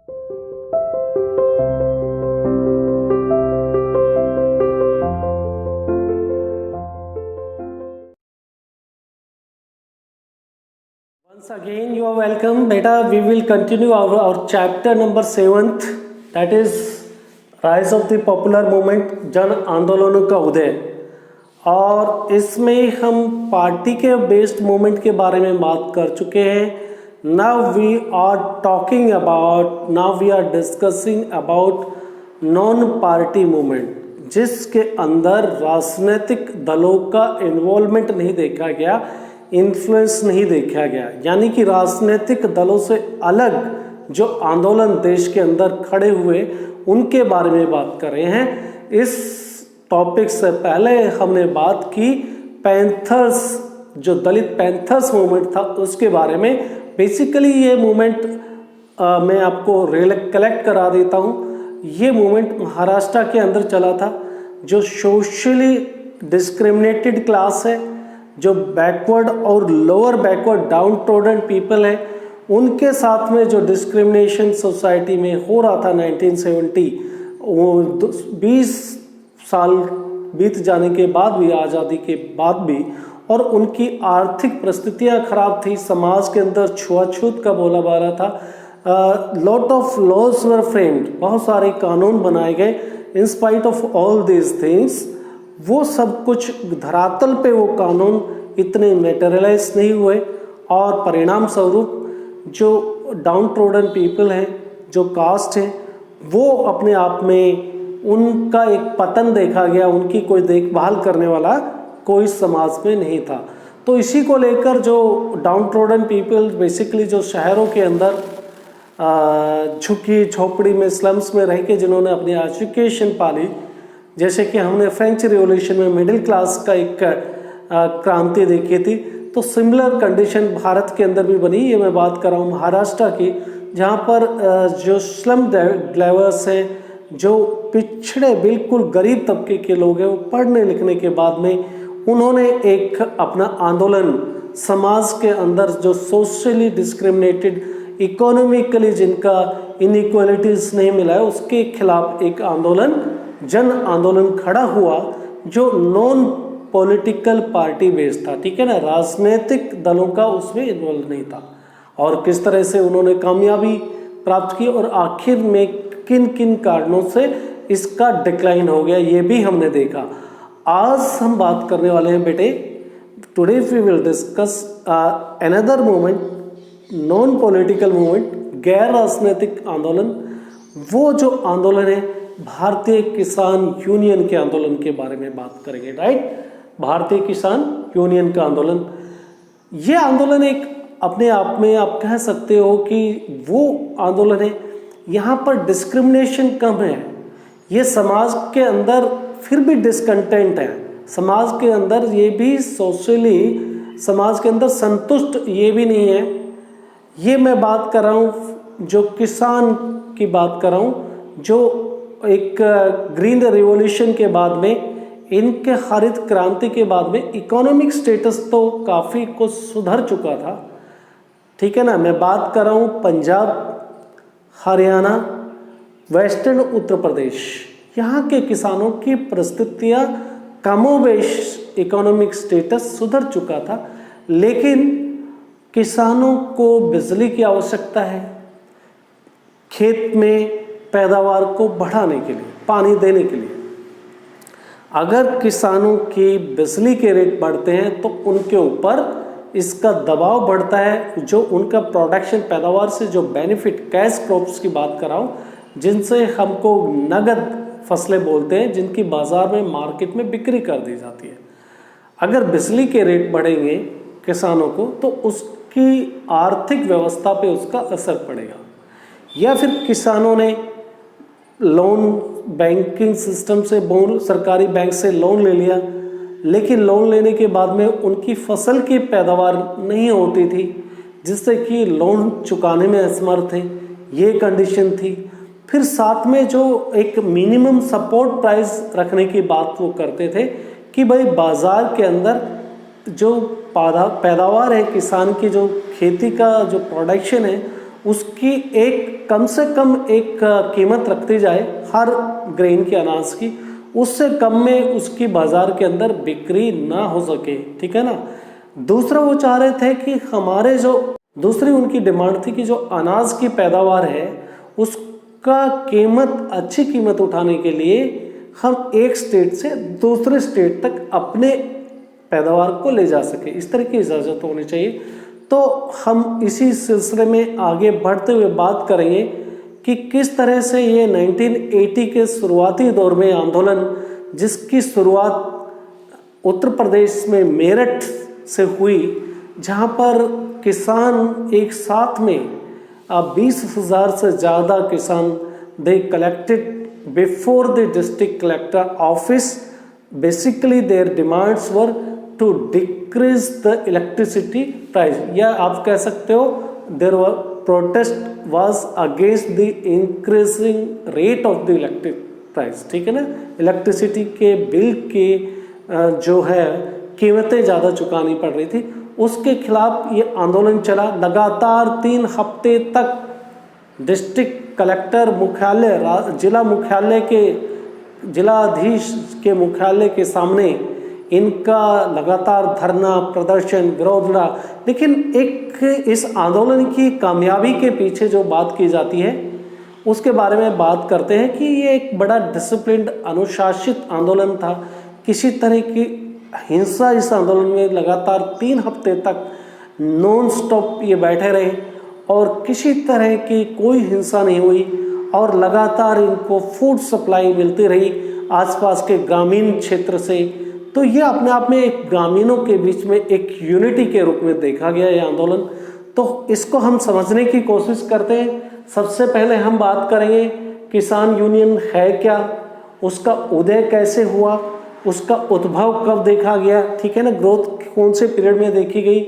Once again, you are welcome. Beta, we will continue our chapter number 7th, that is Rise of the Popular Movement, जन आंदोलनों का उदय। और इसमें हम party के बेस्ड मूवमेंट के बारे में बात कर चुके हैं। Now we are discussing about non party movement, जिसके अंदर राजनीतिक दलों का इन्वॉल्वमेंट नहीं देखा गया, इन्फ्लुएंस नहीं देखा गया, यानी कि राजनीतिक दलों से अलग जो आंदोलन देश के अंदर खड़े हुए उनके बारे में बात कर रहे हैं। इस टॉपिक से पहले हमने बात की पैंथर्स, जो दलित पैंथर्स मूवमेंट था उसके बारे में। बेसिकली ये मूवमेंट मैं आपको कलेक्ट करा देता हूँ। ये मूवमेंट महाराष्ट्र के अंदर चला था। जो सोशली डिस्क्रिमिनेटेड क्लास है, जो बैकवर्ड और lower backward down trodden people है, उनके साथ में जो डिस्क्रिमिनेशन सोसाइटी में हो रहा था 1970, वो 20 साल बीत जाने के बाद भी, आज़ादी के बाद भी, और उनकी आर्थिक परिस्थितियां खराब थी। समाज के अंदर छुआछूत का बोलबाला था। Lot of laws were framed, बहुत सारे कानून बनाए गए। In spite of all these things, वो सब कुछ धरातल पे वो कानून इतने मेटेरियलाइज नहीं हुए, और परिणाम स्वरूप जो डाउन ट्रोडन पीपल हैं, जो कास्ट हैं, वो अपने आप में उनका एक पतन देखा गया। उनकी कोई देखभाल करने वाला कोई समाज में नहीं था। तो इसी को लेकर जो डाउन ट्रोडन पीपल, बेसिकली जो शहरों के अंदर झुग्गी झोपड़ी में, स्लम्स में रह के जिन्होंने अपनी एजुकेशन पाली, जैसे कि हमने फ्रेंच रिवॉल्यूशन में मिडिल क्लास का एक क्रांति देखी थी, तो सिमिलर कंडीशन भारत के अंदर भी बनी। ये मैं बात कर रहा हूँ महाराष्ट्र की, जहाँ पर जो स्लम ड्राइवर्स हैं, जो पिछड़े बिल्कुल गरीब तबके के लोग हैं, वो पढ़ने लिखने के बाद में उन्होंने एक अपना आंदोलन, समाज के अंदर जो सोशली डिस्क्रिमिनेटेड, इकोनॉमिकली जिनका इनइक्वालिटीज नहीं मिला है, उसके खिलाफ एक आंदोलन, जन आंदोलन खड़ा हुआ, जो नॉन पॉलिटिकल पार्टी बेस्ड था। ठीक है ना, राजनीतिक दलों का उसमें इन्वॉल्व नहीं था। और किस तरह से उन्होंने कामयाबी प्राप्त की, और आखिर में किन किन कारणों से इसका डिक्लाइन हो गया, ये भी हमने देखा। आज हम बात करने वाले हैं बेटे, today we will discuss another movement, non political movement, गैर राजनीतिक आंदोलन। वो जो आंदोलन है भारतीय किसान यूनियन के आंदोलन के बारे में बात करेंगे। राइट, भारतीय किसान यूनियन का आंदोलन। ये आंदोलन एक अपने आप में आप कह सकते हो कि वो आंदोलन है, यहाँ पर डिस्क्रिमिनेशन कम है। ये समाज के अंदर फिर भी डिसकंटेंट है, समाज के अंदर ये भी सोशली, समाज के अंदर संतुष्ट ये भी नहीं है। ये मैं बात कर रहा हूँ, जो किसान की बात कर रहा हूँ, जो एक ग्रीन रिवॉल्यूशन के बाद में, इनके हरित क्रांति के बाद में इकोनॉमिक स्टेटस तो काफ़ी कुछ सुधर चुका था। ठीक है ना, मैं बात कर रहा हूँ पंजाब, हरियाणा, वेस्टर्न उत्तर प्रदेश, यहाँ के किसानों की परिस्थितियाँ कमोबेश, इकोनॉमिक स्टेटस सुधर चुका था। लेकिन किसानों को बिजली की आवश्यकता है, खेत में पैदावार को बढ़ाने के लिए, पानी देने के लिए। अगर किसानों की बिजली के रेट बढ़ते हैं तो उनके ऊपर इसका दबाव बढ़ता है। जो उनका प्रोडक्शन, पैदावार से जो बेनिफिट, कैश क्रॉप्स की बात कर रहा हूँ, जिनसे हमको नगद फसलें बोलते हैं, जिनकी बाज़ार में, मार्केट में बिक्री कर दी जाती है। अगर बिजली के रेट बढ़ेंगे किसानों को, तो उसकी आर्थिक व्यवस्था पे उसका असर पड़ेगा। या फिर किसानों ने लोन, बैंकिंग सिस्टम से, सरकारी बैंक से लोन ले लिया, लेकिन लोन लेने के बाद में उनकी फसल की पैदावार नहीं होती थी, जिससे कि लोन चुकाने में असमर्थ थे। ये कंडीशन थी। फिर साथ में जो एक मिनिमम सपोर्ट प्राइस रखने की बात वो करते थे कि भाई बाज़ार के अंदर जो पैदावार है, किसान की जो खेती का जो प्रोडक्शन है, उसकी एक कम से कम एक कीमत रखती जाए हर ग्रेन के अनाज की, उससे कम में उसकी बाजार के अंदर बिक्री ना हो सके, ठीक है ना। दूसरा वो चाह रहे थे कि हमारे जो दूसरी उनकी डिमांड थी कि जो अनाज की पैदावार है उसका कीमत अच्छी कीमत उठाने के लिए हम एक स्टेट से दूसरे स्टेट तक अपने पैदावार को ले जा सके, इस तरह की इजाज़त होनी चाहिए। तो हम इसी सिलसिले में आगे बढ़ते हुए बात करेंगे कि किस तरह से ये 1980 के शुरुआती दौर में आंदोलन, जिसकी शुरुआत उत्तर प्रदेश में मेरठ से हुई, जहाँ पर किसान एक साथ में 20,000 से ज़्यादा किसान they collected before the district collector office. Basically their demands were to decrease the electricity price, या आप कह सकते हो there were protest was against the increasing rate of the electric price, ठीक है ना। इलेक्ट्रिसिटी के बिल के जो है कीमतें ज़्यादा चुकानी पड़ रही थी, उसके खिलाफ ये आंदोलन चला। लगातार 3 हफ्ते तक डिस्ट्रिक्ट कलेक्टर मुख्यालय, जिला मुख्यालय के जिलाधीश के मुख्यालय के सामने इनका लगातार धरना प्रदर्शन विरोध रहा। लेकिन एक इस आंदोलन की कामयाबी के पीछे जो बात की जाती है उसके बारे में बात करते हैं कि ये एक बड़ा डिसिप्लिन्ड अनुशासित आंदोलन था। किसी तरह की हिंसा इस आंदोलन में लगातार 3 हफ्ते तक नॉन स्टॉप ये बैठे रहे और किसी तरह की कोई हिंसा नहीं हुई और लगातार इनको फूड सप्लाई मिलती रही आसपास के ग्रामीण क्षेत्र से। तो ये अपने आप में एक ग्रामीणों के बीच में एक यूनिटी के रूप में देखा गया ये आंदोलन। तो इसको हम समझने की कोशिश करते हैं। सबसे पहले हम बात करेंगे किसान यूनियन है क्या, उसका उदय कैसे हुआ, उसका उद्भव कब देखा गया, ठीक है ना, ग्रोथ कौन से पीरियड में देखी गई,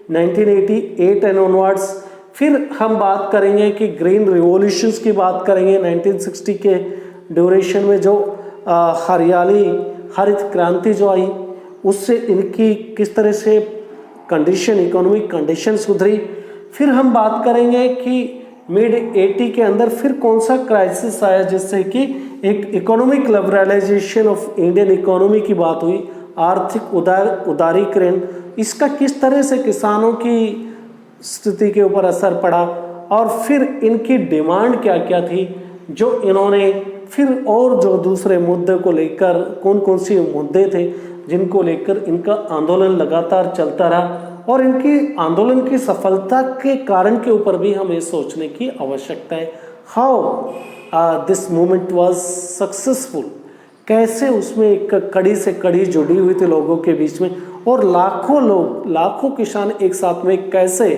1988 एंड ऑनवर्ड्स। फिर हम बात करेंगे कि ग्रीन रिवॉल्यूशंस की बात करेंगे, 1960 के ड्यूरेशन में जो हरियाली हरित क्रांति जो आई उससे इनकी किस तरह से कंडीशन, इकोनॉमिक कंडीशन सुधरी। फिर हम बात करेंगे कि मिड 80 के अंदर फिर कौन सा क्राइसिस आया जिससे कि एक economic liberalisation of Indian economy की बात हुई, आर्थिक उदारीकरण, इसका किस तरह से किसानों की स्थिति के ऊपर असर पड़ा और फिर इनकी डिमांड क्या क्या थी जो इन्होंने फिर और जो दूसरे मुद्दे को लेकर कौन कौन से मुद्दे थे जिनको लेकर इनका आंदोलन लगातार चलता रहा और इनकी आंदोलन की सफलता के कारण के ऊपर भी हमें सोचने की आवश्यकता है। How this movement was successful, कैसे उसमें एक कड़ी से कड़ी जुड़ी हुई थी लोगों के बीच में और लाखों लोग, लाखों किसान एक साथ में कैसे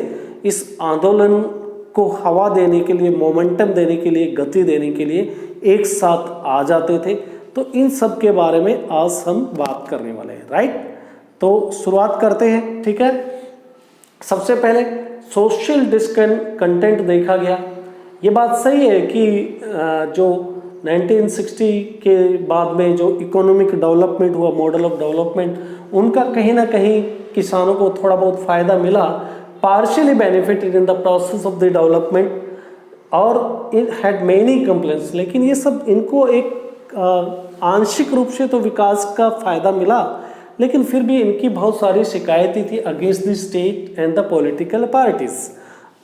इस आंदोलन को हवा देने के लिए, मोमेंटम देने के लिए, गति देने के लिए एक साथ आ जाते थे। तो इन सब के बारे में आज हम बात करने वाले हैं, राइट। तो शुरुआत करते हैं, ठीक है। सबसे पहले सोशल डिस्कंटेंट देखा गया। ये बात सही है कि जो 1960 के बाद में जो इकोनॉमिक डेवलपमेंट हुआ, मॉडल ऑफ डेवलपमेंट, उनका कहीं ना कहीं किसानों को थोड़ा बहुत फ़ायदा मिला, partially benefited in the process of the development और इट हैड मेनी कंप्लेंट्स। लेकिन ये सब इनको एक आंशिक रूप से तो विकास का फ़ायदा मिला, लेकिन फिर भी इनकी बहुत सारी शिकायतें थी against the state and the political parties.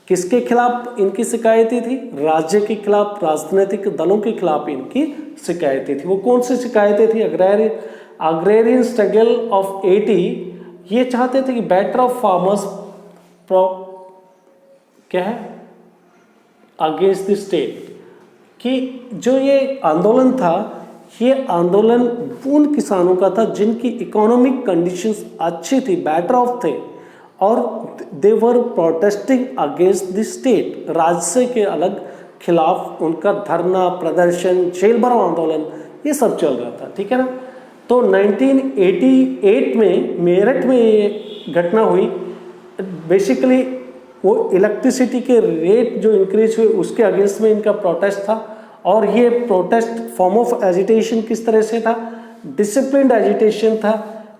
किसके खिलाफ इनकी शिकायतें थी? राज्य के खिलाफ, राजनीतिक दलों के खिलाफ इनकी शिकायतें थी। वो कौन सी शिकायतें थी? अग्रेरियन स्ट्रगल ऑफ 80, ये चाहते थे कि बेटर ऑफ फार्मर्स क्या है अगेंस्ट द स्टेट, कि जो ये आंदोलन था, ये आंदोलन उन किसानों का था जिनकी इकोनॉमिक कंडीशंस अच्छी थी, बेटर ऑफ थे, और दे वर प्रोटेस्टिंग अगेंस्ट द स्टेट। राज्य के अलग खिलाफ उनका धरना प्रदर्शन, जेल भरो आंदोलन, ये सब चल रहा था, ठीक है ना। तो 1988 में मेरठ में ये घटना हुई। बेसिकली वो इलेक्ट्रिसिटी के रेट जो इंक्रीज हुए उसके अगेंस्ट में इनका प्रोटेस्ट था। और ये प्रोटेस्ट फॉर्म ऑफ एजिटेशन किस तरह से था? डिसिप्लिन्ड एजिटेशन था।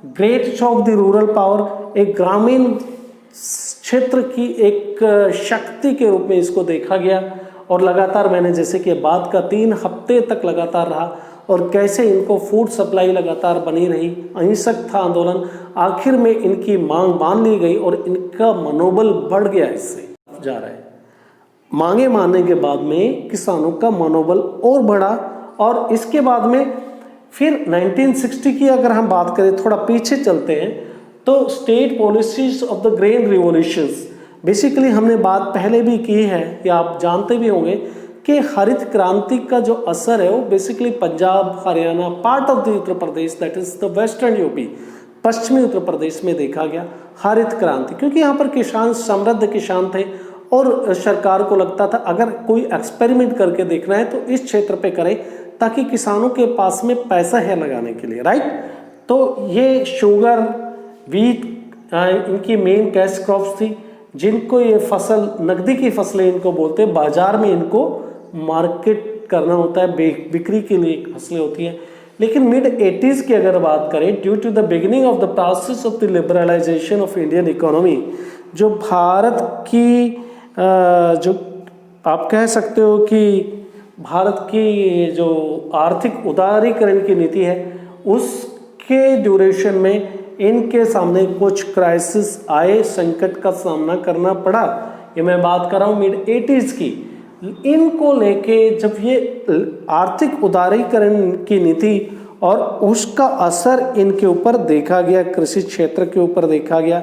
Great shock the rural power, एक ग्रामीण क्षेत्र की एक शक्ति के रूप में इसको देखा गया और लगातार मैंने जैसे कि बात का 3 हफ्ते तक लगातार रहा और कैसे इनको फूड सप्लाई लगातार बनी रही, अहिंसक था आंदोलन, आखिर में इनकी मांग मान ली गई और इनका मनोबल बढ़ गया, इससे जा रहा है। मांगे मानने के बाद में किसानों का मनोबल और बढ़ा और इसके बाद में फिर 1960 की अगर हम बात करें, थोड़ा पीछे चलते हैं, तो state policies of the grain revolutions, basically हमने बात पहले भी की है या आप जानते भी होंगे कि हरित क्रांति का जो असर है वो basically Punjab, Haryana, part of the Uttar Pradesh, that is the western UP, पश्चिमी उत्तर प्रदेश में देखा गया हरित क्रांति, क्योंकि यहाँ पर किसान समृद्ध किसान थे और सरकार को लगता था अगर कोई एक्सपेरिमेंट करके देखना है तो इस क्षेत्र पे करें ताकि किसानों के पास में पैसा है लगाने के लिए, राइट। तो ये शुगर, वीट इनकी मेन कैश क्रॉप्स थी, जिनको ये फसल, नकदी की फसलें इनको बोलते हैं, बाजार में इनको मार्केट करना होता है, बिक्री के लिए फसलें होती हैं। लेकिन मिड 80s की अगर बात करें, due to the beginning of the process of the liberalisation of Indian economy, जो भारत की जो आप कह सकते हो कि भारत की जो आर्थिक उदारीकरण की नीति है उसके ड्यूरेशन में इनके सामने कुछ क्राइसिस आए, संकट का सामना करना पड़ा। ये मैं बात कर रहा हूँ मिड 80s की। इनको लेके जब ये आर्थिक उदारीकरण की नीति और उसका असर इनके ऊपर देखा गया, कृषि क्षेत्र के ऊपर देखा गया,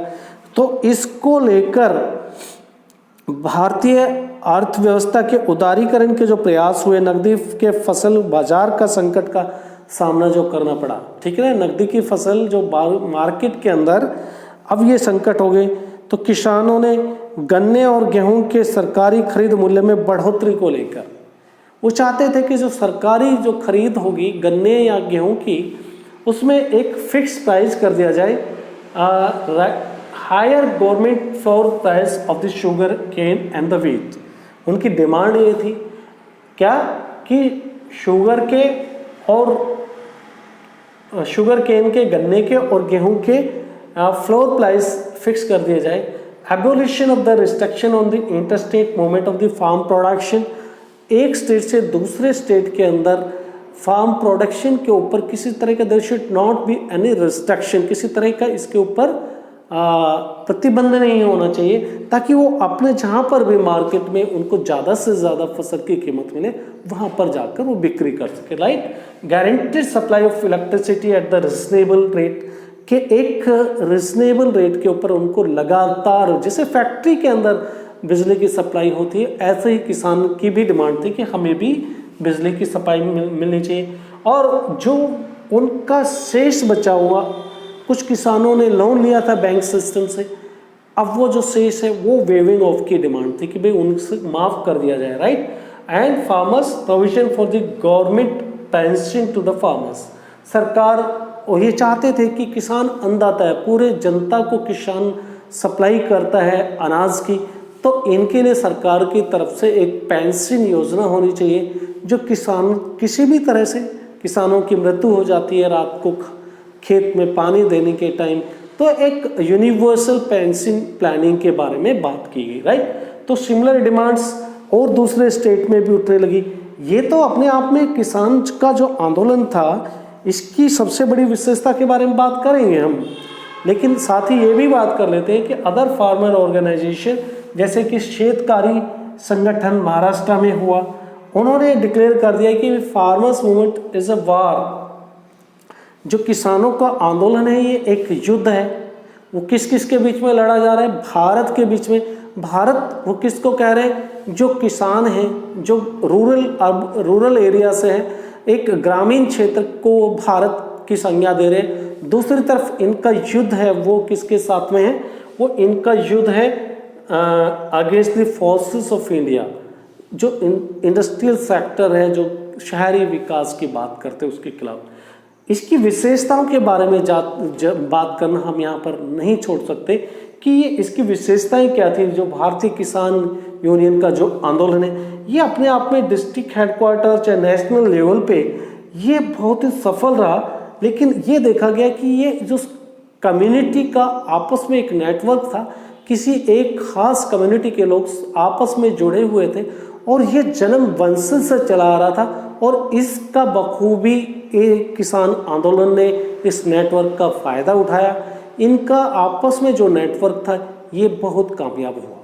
तो इसको लेकर भारतीय अर्थव्यवस्था के उदारीकरण के जो प्रयास हुए, नकदी के फसल बाजार का संकट का सामना जो करना पड़ा, ठीक है ना, नकदी की फसल जो मार्केट के अंदर अब ये संकट हो गए, तो किसानों ने गन्ने और गेहूं के सरकारी खरीद मूल्य में बढ़ोतरी को लेकर वो चाहते थे कि जो सरकारी जो खरीद होगी गन्ने या गेहूं की, उसमें एक फिक्स प्राइस कर दिया जाए, higher government floor price of the sugarcane and the wheat. उनकी डिमांड ये थी क्या कि शुगर के और शुगर केन के, गन्ने के और गेहूं के फ्लोर प्राइस फिक्स कर दिया जाए। Abolition of the restriction on the interstate movement of the farm production, एक स्टेट से दूसरे स्टेट के अंदर फार्म प्रोडक्शन के ऊपर किसी तरह का there should not be any restriction, किसी तरह का इसके ऊपर प्रतिबंध नहीं होना चाहिए, ताकि वो अपने जहाँ पर भी मार्केट में उनको ज़्यादा से ज़्यादा फसल की कीमत मिले वहाँ पर जाकर वो बिक्री कर सके, right. Guaranteed supply of electricity at the reasonable rate, के एक रिजनेबल रेट के ऊपर उनको लगातार, जैसे फैक्ट्री के अंदर बिजली की सप्लाई होती है, ऐसे ही किसान की भी डिमांड थी कि हमें भी बिजली की सप्लाई मिलनी चाहिए। और जो उनका शेष बचा हुआ, कुछ किसानों ने लोन लिया था बैंक सिस्टम से, अब वो जो शेष है वो वेविंग ऑफ की डिमांड थी कि भाई उनसे माफ़ कर दिया जाए, right. And farmers provision for the government pension to the farmers, सरकार और ये चाहते थे कि किसान अन्नदाता है, पूरे जनता को किसान सप्लाई करता है अनाज की, तो इनके लिए सरकार की तरफ से एक पेंशन योजना होनी चाहिए, जो किसान किसी भी तरह से किसानों की मृत्यु हो जाती है रात को खेत में पानी देने के टाइम, तो एक यूनिवर्सल पेंशन प्लानिंग के बारे में बात की गई, राइट। तो सिमिलर डिमांड्स और दूसरे स्टेट में भी उठने लगी। ये तो अपने आप में किसान का जो आंदोलन था, इसकी सबसे बड़ी विशेषता के बारे में बात करेंगे हम, लेकिन साथ ही ये भी बात कर लेते हैं कि अदर फार्मर ऑर्गेनाइजेशन, जैसे कि शेतकारी संगठन महाराष्ट्र में हुआ, उन्होंने डिक्लेयर कर दिया कि फार्मर्स मूवमेंट इज अ वार, जो किसानों का आंदोलन है ये एक युद्ध है। वो किस किस के बीच में लड़ा जा रहा है? भारत के बीच में। भारत वो किसको कह रहे हैं? जो किसान हैं, जो रूरल एरिया से है, एक ग्रामीण क्षेत्र को भारत की संज्ञा दे रहे हैं। दूसरी तरफ इनका युद्ध है वो किसके साथ में है? वो इनका युद्ध है against the forces of India, जो इंडस्ट्रियल सेक्टर है, जो शहरी विकास की बात करते हैं उसके खिलाफ। इसकी विशेषताओं के बारे में बात करना हम यहाँ पर नहीं छोड़ सकते कि ये इसकी विशेषताएं क्या थी। जो भारतीय किसान यूनियन का जो आंदोलन है, ये अपने आप में डिस्ट्रिक्ट हेडक्वार्टर चाहे नेशनल लेवल पे ये बहुत ही सफल रहा, लेकिन ये देखा गया कि ये जो कम्युनिटी का आपस में एक नेटवर्क था, किसी एक खास कम्युनिटी के लोग आपस में जुड़े हुए थे और ये जन्म वंश से चला आ रहा था और इसका बखूबी एक किसान आंदोलन ने इस नेटवर्क का फ़ायदा उठाया। इनका आपस में जो नेटवर्क था ये बहुत कामयाब हुआ।